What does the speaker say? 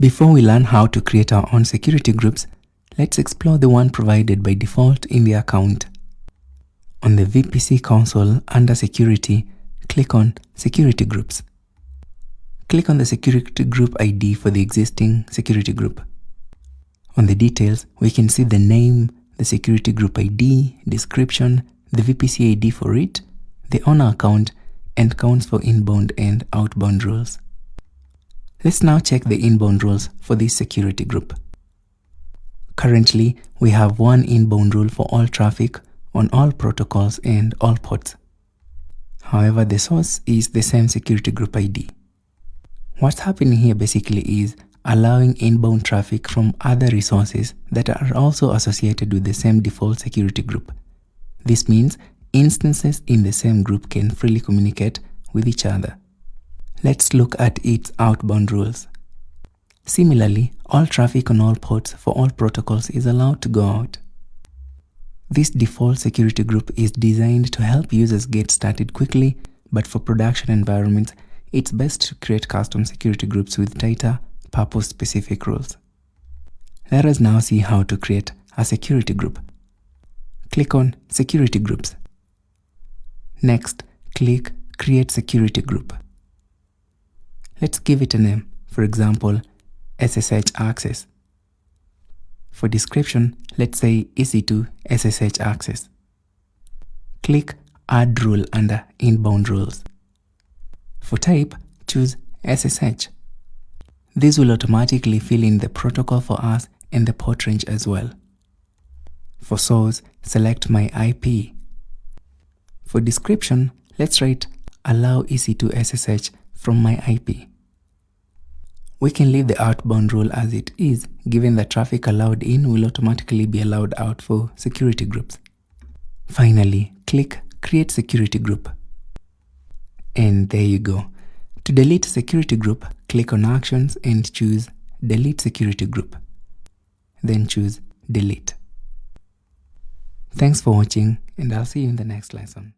Before we learn how to create our own security groups, let's explore the one provided by default in the account. On the VPC console under Security, click on Security Groups. Click on the security group ID for the existing security group. On the details, we can see the name, the security group ID, description, the VPC ID for it, the owner account, and counts for inbound and outbound rules. Let's now check the inbound rules for this security group. Currently, we have one inbound rule for all traffic on all protocols and all ports. However, the source is the same security group ID. What's happening here basically is allowing inbound traffic from other resources that are also associated with the same default security group. This means instances in the same group can freely communicate with each other. Let's look at its outbound rules. Similarly, all traffic on all ports for all protocols is allowed to go out. This default security group is designed to help users get started quickly, but for production environments, it's best to create custom security groups with tighter, purpose-specific rules. Let us now see how to create a security group. Click on Security Groups. Next, click Create Security Group. Let's give it a name, for example, SSH Access. For description, let's say EC2 SSH Access. Click Add Rule under Inbound Rules. For type, choose SSH. This will automatically fill in the protocol for us and the port range as well. For source, select My IP. For description, let's write Allow EC2 SSH from my IP. We can leave the outbound rule as it is, given that traffic allowed in will automatically be allowed out for security groups. Finally, click Create Security Group. And there you go. To delete a security group, click on Actions and choose Delete Security Group. Then choose Delete. Thanks for watching, and I'll see you in the next lesson.